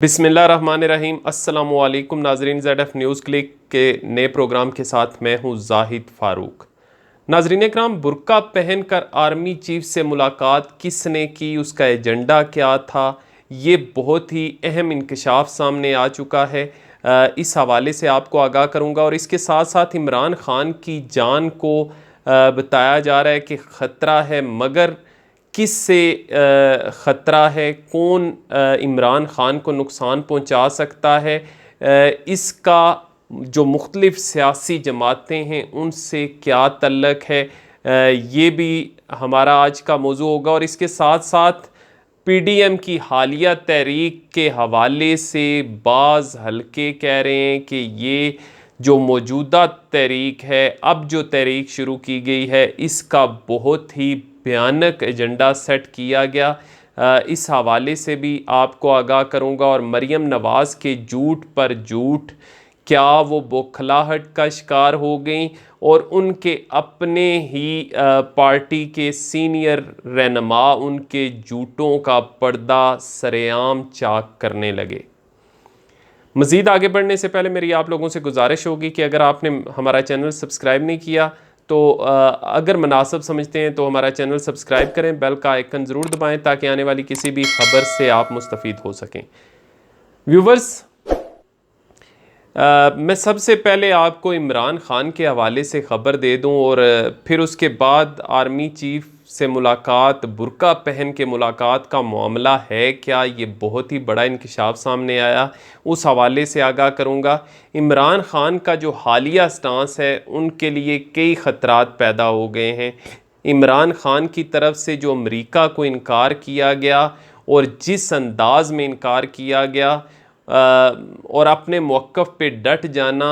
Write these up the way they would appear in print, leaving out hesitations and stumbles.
बिस्मिल्लाहिर्रहमानिर्रहीम। अस्सलामुअलैकुम नाजरीन, ZF न्यूज़ क्लिक के नए प्रोग्राम के साथ मैं हूँ जाहिद फ़ारूक। नाजरीन कराम, बुर्का पहनकर आर्मी चीफ से मुलाकात किसने की, उसका एजेंडा क्या था, ये बहुत ही अहम इंकशाफ सामने आ चुका है। इस हवाले से आपको आगाह करूँगा और इसके साथ साथ इमरान ख़ान की जान को बताया जा रहा है कि ख़तरा है, मगर किस से ख़तरा है, कौन इमरान ख़ान को नुकसान पहुंचा सकता है, इसका जो मुख्तलिफ़ सियासी जमातें हैं उनसे क्या तल्लक़ है, ये भी हमारा आज का मौजू होगा। और इसके साथ साथ PDM की हालिया तहरीक के हवाले से बाज़ हल्के कह रहे हैं कि ये जो मौजूदा तहरीक है, अब जो तहरीक शुरू की गई है, इसका बहुत ही भयानक एजेंडा सेट किया गया। इस हवाले से भी आपको आगाह करूँगा। और मरीम नवाज़ के झूठ पर झूठ, क्या वो बौखलाहट का शिकार हो गई और उनके अपने ही पार्टी के सीनियर रहनुमा उनके झूठों का पर्दा सरेआम चाक करने लगे। मज़ीद आगे बढ़ने से पहले मेरी आप लोगों से गुजारिश होगी कि अगर आपने हमारा चैनल सब्सक्राइब नहीं किया तो अगर मुनासिब समझते हैं तो हमारा चैनल सब्सक्राइब करें, बेल का आइकन ज़रूर दबाएं ताकि आने वाली किसी भी खबर से आप मुस्तफ़ीद हो सकें। व्यूवर्स, मैं सबसे पहले आपको इमरान ख़ान के हवाले से ख़बर दे दूं और फिर उसके बाद आर्मी चीफ से मुलाकात, बुर्का पहन के मुलाकात का मामला है क्या, ये बहुत ही बड़ा इंकशाफ सामने आया, उस हवाले से आगाह करूँगा। इमरान ख़ान का जो हालिया स्टांस है उनके लिए कई ख़तरात पैदा हो गए हैं। इमरान ख़ान की तरफ से जो अमेरिका को इनकार किया गया और जिस अंदाज़ में इनकार किया गया और अपने मौक़िफ़ पे डट जाना,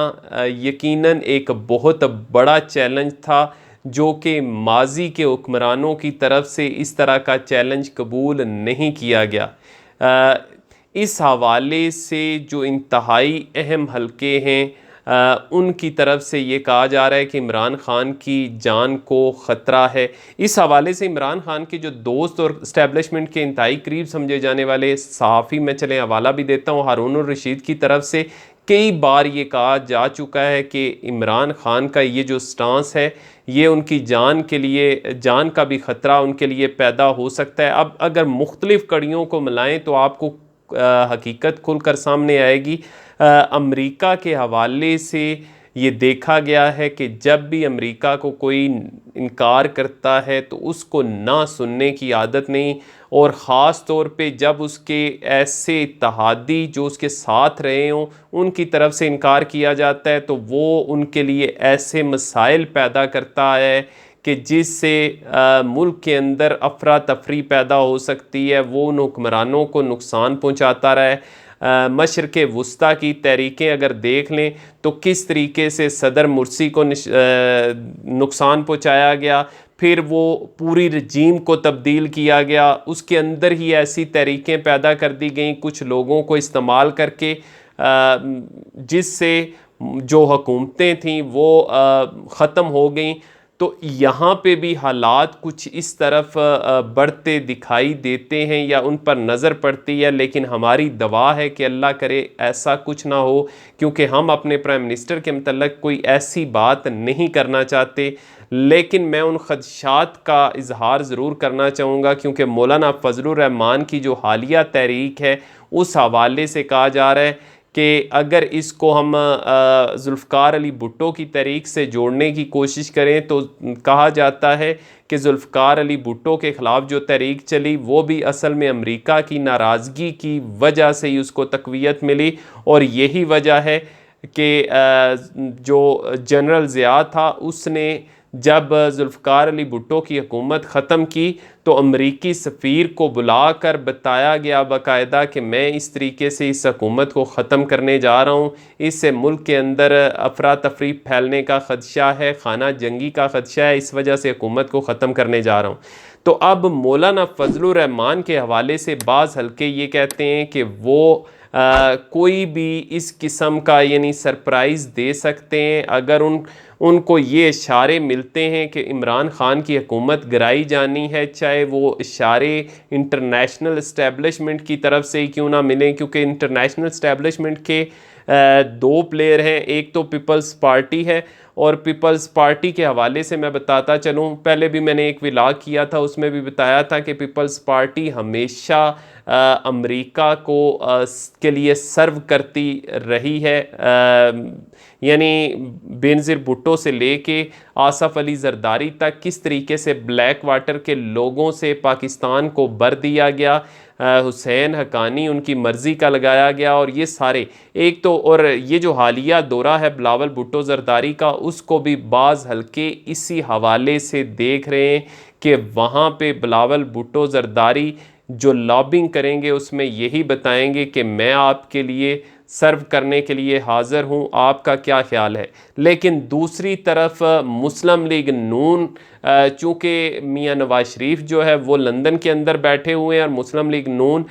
यकीनन एक बहुत बड़ा चैलेंज था जो कि माजी के हुक्मरानों की तरफ से इस तरह का चैलेंज कबूल नहीं किया गया। इस हवाले से जो इंतहाई अहम हलके हैं उनकी तरफ से ये कहा जा रहा है कि इमरान ख़ान की जान को ख़तरा है। इस हवाले से इमरान ख़ान के जो दोस्त और इस्टेब्लिशमेंट के इंतहाई करीब समझे जाने वाले सहाफ़ी, मैं चले हवाला भी देता हूँ, हारून और रशीद की तरफ से कई बार ये कहा जा चुका है कि इमरान ख़ान का ये जो स्टांस है ये उनकी जान के लिए, जान का भी ख़तरा उनके लिए पैदा हो सकता है। अब अगर मुख्तलिफ़ कड़ियों को मिलाएं तो आपको हकीकत खुल कर सामने आएगी। अमेरिका के हवाले से ये देखा गया है कि जब भी अमेरिका को कोई इनकार करता है तो उसको ना सुनने की आदत नहीं, और ख़ास तौर पे जब उसके ऐसे इत्तेहादी जो उसके साथ रहे हों उनकी तरफ से इनकार किया जाता है तो वो उनके लिए ऐसे मसाइल पैदा करता है कि जिससे मुल्क के अंदर अफरा तफरी पैदा हो सकती है, वो उन हुक्मरानों को नुकसान पहुँचाता रहा। मशरक़ वुस्ता की तहरीकें अगर देख लें तो किस तरीके से सदर मुर्सी को नुकसान पहुँचाया गया, फिर वो पूरी रजीम को तब्दील किया गया, उसके अंदर ही ऐसी तहरीकें पैदा कर दी गई कुछ लोगों को इस्तेमाल करके, जिससे जो हुकूमतें थीं वो ख़त्म हो गई। तो यहाँ पे भी हालात कुछ इस तरफ बढ़ते दिखाई देते हैं या उन पर नज़र पड़ती है, लेकिन हमारी दुआ है कि अल्लाह करे ऐसा कुछ ना हो, क्योंकि हम अपने प्राइम मिनिस्टर के मतलब कोई ऐसी बात नहीं करना चाहते। लेकिन मैं उन ख़दशात का इजहार ज़रूर करना चाहूँगा क्योंकि मौलाना फजलुर रहमान की जो हालिया तहरीक है उस हवाले से कहा जा रहा है कि अगर इसको हम जुल्फ़िकार अली भुट्टो की तहरीक से जोड़ने की कोशिश करें तो कहा जाता है कि जुल्फ़िकार अली भुट्टो के ख़िलाफ़ जो तहरीक चली वो भी असल में अमेरिका की नाराज़गी की वजह से ही उसको तक़वियत मिली, और यही वजह है कि जो जनरल ज़िया था उसने जब जुल्फ़िकार अली भुट्टो की हुकूमत ख़त्म की तो अमरीकी सफ़ीर को बुलाकर बताया गया बाकायदा कि मैं इस तरीके से इस हुकूमत को ख़त्म करने जा रहा हूँ, इससे मुल्क के अंदर अफरा तफरी फैलने का ख़दशा है, खाना जंगी का ख़दशा है, इस वजह से हुकूमत को ख़त्म करने जा रहा हूँ। तो अब मौलाना फजलुर रहमान के हवाले से बाज़ हल्के ये कहते हैं कि वो कोई भी इस किस्म का यानी सरप्राइज़ दे सकते हैं अगर उनको ये इशारे मिलते हैं कि इमरान ख़ान की हुकूमत गिराई जानी है, चाहे वो इशारे इंटरनेशनल इस्टेब्लिशमेंट की तरफ से ही क्यों ना मिलें, क्योंकि इंटरनेशनल इस्टेब्लिशमेंट के दो प्लेयर हैं, एक तो पीपल्स पार्टी है, और पीपल्स पार्टी के हवाले से मैं बताता चलूँ, पहले भी मैंने एक व्लॉग किया था, उसमें भी बताया था कि पीपल्स पार्टी हमेशा अमेरिका को के लिए सर्व करती रही है, यानी बेनज़ीर भुट्टो से लेके आसफ़ अली ज़रदारी तक किस तरीके से ब्लैक वाटर के लोगों से पाकिस्तान को भर दिया गया, हुसैन हक्कानी उनकी मर्ज़ी का लगाया गया, और ये सारे एक तो, और ये जो हालिया दौरा है बिलावल भुट्टो ज़रदारी का, उसको भी बाज़ हल्के इसी हवाले से देख रहे हैं कि वहाँ पे बिलावल भुट्टो ज़रदारी जो लॉबिंग करेंगे उसमें यही बताएंगे कि मैं आपके लिए सर्व करने के लिए हाज़िर हूँ, आपका क्या ख्याल है। लेकिन दूसरी तरफ मुस्लिम लीग नून, चूँकि मियाँ नवाज शरीफ जो है वो लंदन के अंदर बैठे हुए हैं और मुस्लिम लीग नून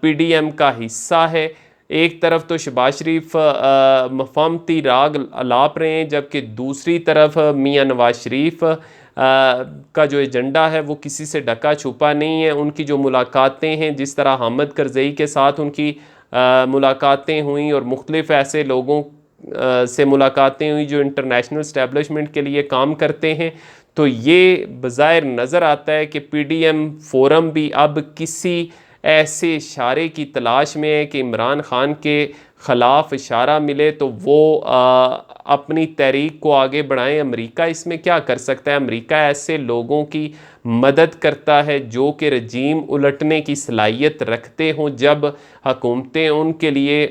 PDM का हिस्सा है, एक तरफ तो शहबाज शरीफ मफामती राग अलाप रहे हैं, जबकि दूसरी तरफ मियाँ नवाज शरीफ का जो एजेंडा है वो किसी से ढका छुपा नहीं है। उनकी जो मुलाकातें हैं, जिस तरह हामिद करज़ई के साथ उनकी मुलाकातें हुई और मुख्तलिफ़ ऐसे लोगों से मुलाकातें हुई जो इंटरनेशनल इस्टेब्लिशमेंट के लिए काम करते हैं, तो ये बज़ाहिर नज़र आता है कि PDM फोरम भी अब किसी ऐसे इशारे की तलाश में है कि इमरान ख़ान के ख़िलाफ़ इशारा मिले तो वो अपनी तहरीक को आगे बढ़ाएं। अमेरिका इसमें क्या कर सकता है? अमेरिका ऐसे लोगों की मदद करता है जो कि रजीम उलटने की सलाहियत रखते हों, जब हुकूमतें उनके लिए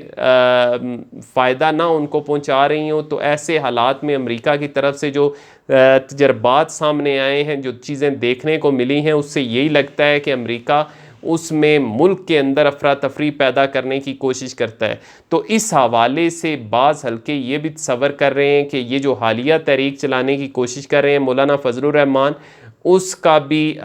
फ़ायदा ना उनको पहुंचा रही हों। तो ऐसे हालात में अमेरिका की तरफ से जो तजर्बात सामने आए हैं, जो चीज़ें देखने को मिली हैं, उससे यही लगता है कि अमेरिका उसमें मुल्क के अंदर अफरा तफरी पैदा करने की कोशिश करता है। तो इस हवाले से बाज़ हल्के ये भी तसव्वुर कर रहे हैं कि ये जो हालिया तहरीक चलाने की कोशिश कर रहे हैं मौलाना फजलुर रहमान, उसका भी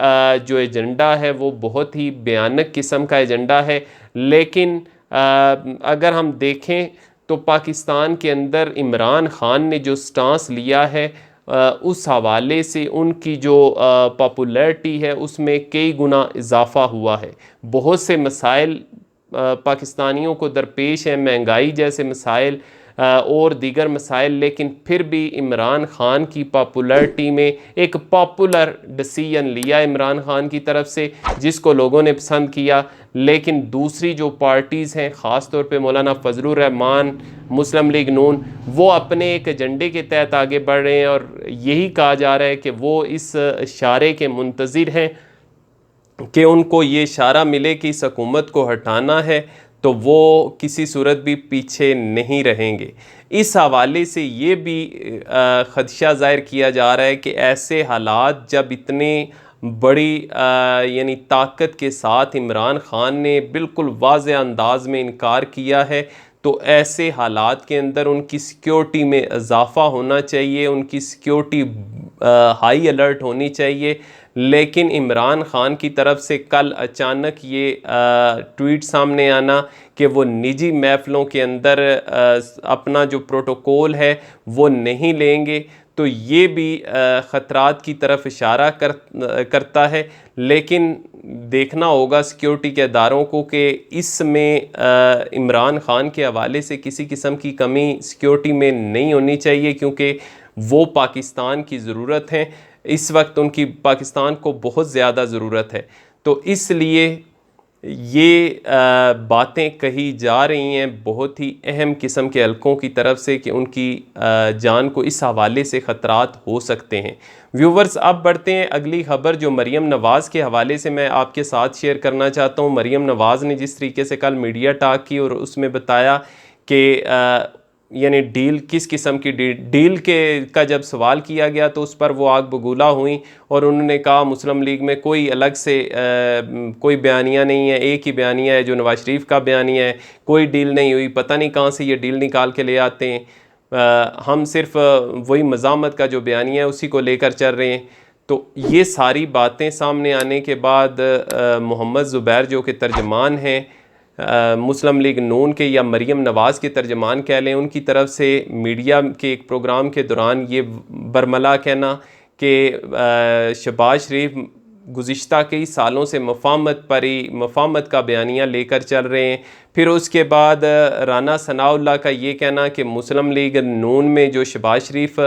जो एजेंडा है वो बहुत ही भयानक किस्म का एजेंडा है। लेकिन अगर हम देखें तो पाकिस्तान के अंदर इमरान ख़ान ने जो स्टांस लिया है, उस हवाले से उनकी जो पॉपुलैरिटी है उसमें कई गुना इजाफ़ा हुआ है। बहुत से मसाइल पाकिस्तानियों को दरपेश हैं, महंगाई जैसे मसाइल और दीगर मसाइल, लेकिन फिर भी इमरान ख़ान की पॉपुलैरिटी में एक पॉपुलर डिसीजन लिया इमरान ख़ान की तरफ से, जिसको लोगों ने पसंद किया। लेकिन दूसरी जो पार्टीज़ हैं, ख़ास तौर पे मौलाना फजलुर रहमान, मुस्लिम लीग नून, वो अपने एक एजेंडे के तहत आगे बढ़ रहे हैं, और यही कहा जा रहा है कि वो इस इशारे के मुंतज़िर हैं कि उनको ये इशारा मिले कि इस हुकूमत को हटाना है, तो वो किसी सूरत भी पीछे नहीं रहेंगे। इस हवाले से ये भी ख़दशा ज़ाहिर किया जा रहा है कि ऐसे हालात जब इतने बड़ी यानी ताकत के साथ इमरान ख़ान ने बिल्कुल वाज़ेह अंदाज में इनकार किया है, तो ऐसे हालात के अंदर उनकी सिक्योरिटी में इजाफ़ा होना चाहिए, उनकी सिक्योरिटी हाई अलर्ट होनी चाहिए। लेकिन इमरान ख़ान की तरफ से कल अचानक ये ट्वीट सामने आना कि वो निजी महफ़िलों के अंदर अपना जो प्रोटोकॉल है वो नहीं लेंगे, तो ये भी ख़तरात की तरफ इशारा करता है। लेकिन देखना होगा सिक्योरिटी के अदारों को कि इसमें इमरान ख़ान के हवाले से किसी किस्म की कमी सिक्योरिटी में नहीं होनी चाहिए, क्योंकि वो पाकिस्तान की ज़रूरत है। इस वक्त उनकी पाकिस्तान को बहुत ज़्यादा ज़रूरत है। तो इसलिए ये बातें कही जा रही हैं बहुत ही अहम किस्म के हलकों की तरफ से कि उनकी जान को इस हवाले से ख़तरात हो सकते हैं। व्यूवर्स, अब बढ़ते हैं अगली ख़बर जो मरीम नवाज़ के हवाले से मैं आपके साथ शेयर करना चाहता हूँ। मरीम नवाज़ ने जिस तरीके से कल मीडिया टॉक की और उसमें बताया कि यानी डील किस किस्म की डील के का जब सवाल किया गया तो उस पर वो आग बगूला हुई, और उन्होंने कहा मुस्लिम लीग में कोई अलग से कोई बयानिया नहीं है, एक ही बयानिया है जो नवाज शरीफ का बयानिया है, कोई डील नहीं हुई, पता नहीं कहाँ से ये डील निकाल के ले आते हैं, हम सिर्फ वही मज़ामत का जो बयानिया है उसी को लेकर चल रहे हैं। तो ये सारी बातें सामने आने के बाद मोहम्मद ज़ुबैर जो कि तर्जमान हैं मुस्लिम लीग नून के या मरीम नवाज़ के तर्जमान कह लें, उनकी तरफ से मीडिया के एक प्रोग्राम के दौरान ये बरमला कहना कि शहबाज शरीफ गुज़िश्ता कई सालों से मफाहमत का बयानिया लेकर चल रहे हैं। फिर उसके बाद राना सनाउल्लाह का ये कहना कि मुस्लिम लीग नून में जो शहबाज शरीफ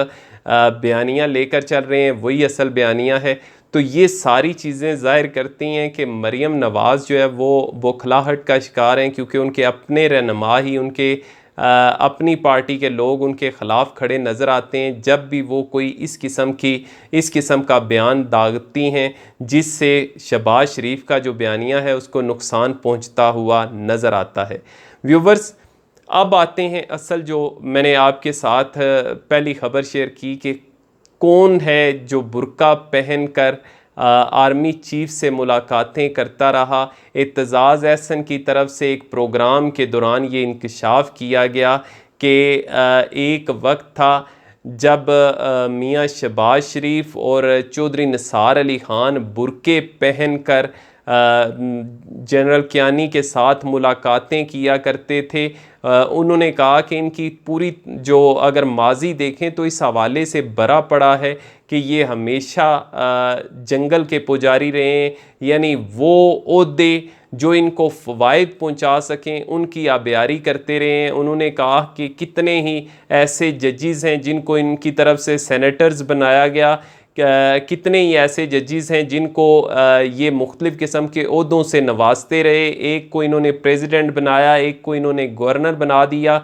बयानिया लेकर चल रहे हैं वही असल बयानिया है। तो ये सारी चीज़ें ज़ाहिर करती हैं कि मरीम नवाज़ जो है वो बौखलाहट का शिकार हैं, क्योंकि उनके अपने रहनुमा ही, उनके अपनी पार्टी के लोग उनके ख़िलाफ़ खड़े नज़र आते हैं जब भी वो कोई इस किस्म का बयान दागती हैं जिससे शहबाज शरीफ का जो बयानिया है उसको नुकसान पहुंचता हुआ नज़र आता है। व्यूवर्स, अब आते हैं असल जो मैंने आपके साथ पहली ख़बर शेयर की कि कौन है जो बुर्का पहन कर आर्मी चीफ से मुलाकातें करता रहा। एतजाज़ एहसन की तरफ से एक प्रोग्राम के दौरान ये इंकशाफ किया गया कि एक वक्त था जब मियाँ शहबाज शरीफ और चौधरी निसार अली ख़ान बुरके पहन कर जनरल कियानी के साथ मुलाकातें किया करते थे। उन्होंने कहा कि इनकी पूरी जो अगर माजी देखें तो इस हवाले से बरा पड़ा है कि ये हमेशा जंगल के पुजारी रहे हैं, यानी वो ओहदे जो इनको फ़वाइद पहुंचा सकें उनकी आबियारी करते रहे हैं। उन्होंने कहा कि कितने ही ऐसे जजेस हैं जिनको इनकी तरफ से सेनेटर्स बनाया गया, कितने ही ऐसे जजेस हैं जिनको ये मुख्तलिफ़ किस्म के ओहदों से नवाजते रहे। एक को इन्होंने प्रेसिडेंट बनाया, एक को इन्होंने गवर्नर बना दिया।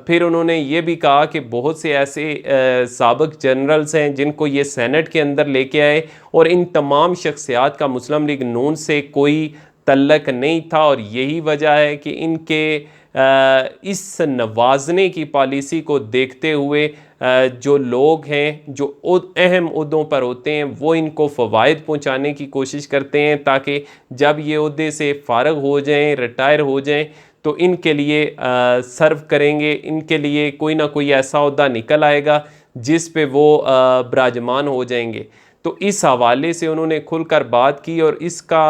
फिर उन्होंने ये भी कहा कि बहुत से ऐसे साबिक़ जनरल्स हैं जिनको ये सेनेट के अंदर लेके आए और इन तमाम शख्सियात का मुस्लिम लीग नून से कोई तल्लक नहीं था। और यही वजह है कि इनके इस नवाजने की पॉलिसी को देखते हुए जो लोग हैं जो अहम ओहदों पर होते हैं वो इनको फ़वाइद पहुंचाने की कोशिश करते हैं ताकि जब ये ओहदे से फ़ारग हो जाएं, रिटायर हो जाएं, तो इनके लिए सर्व करेंगे, इनके लिए कोई ना कोई ऐसा ओहदा निकल आएगा जिस पे वो विराजमान हो जाएंगे। तो इस हवाले से उन्होंने खुलकर बात की और इसका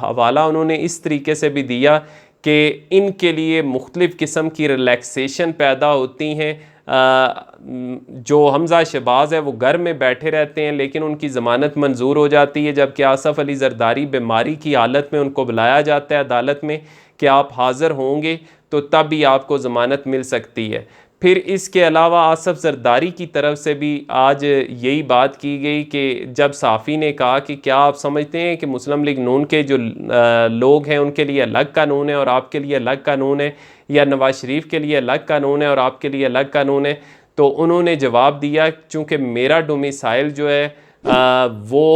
हवाला उन्होंने इस तरीके से भी दिया कि इनके लिए मुख्तलिफ़ किस्म की रिलैक्सेशन पैदा होती हैं। जो हमज़ा शहबाज है वो घर में बैठे रहते हैं लेकिन उनकी ज़मानत मंजूर हो जाती है, जबकि आसफ़ अली ज़रदारी बीमारी की हालत में उनको बुलाया जाता है अदालत में कि आप हाज़िर होंगे तो तब भी आपको ज़मानत मिल सकती है। फिर इसके अलावा आसफ़ ज़रदारी की तरफ से भी आज यही बात की गई कि जब साफ़ी ने कहा कि क्या आप समझते हैं कि मुस्लिम लीग नून के जो लोग हैं उनके लिए अलग कानून है और आपके लिए अलग कानून है, या नवाज़ शरीफ के लिए अलग कानून है और आपके लिए अलग कानून है। तो उन्होंने जवाब दिया चूँकि मेरा डोमिसाइल जो है वो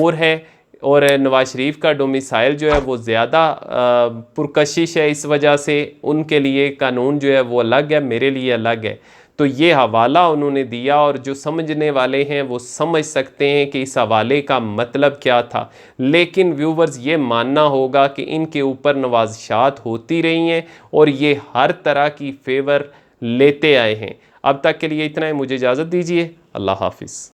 और है और नवाज शरीफ का डोमिसाइल जो है वो ज़्यादा पुरकशिश है, इस वजह से उनके लिए कानून जो है वो अलग है, मेरे लिए अलग है। तो ये हवाला उन्होंने दिया और जो समझने वाले हैं वो समझ सकते हैं कि इस हवाले का मतलब क्या था। लेकिन व्यूवर्स, ये मानना होगा कि इनके ऊपर नवाज़शात होती रही हैं और ये हर तरह की फेवर लेते आए हैं। अब तक के लिए इतना ही, मुझे इजाज़त दीजिए। अल्लाह हाफिज़।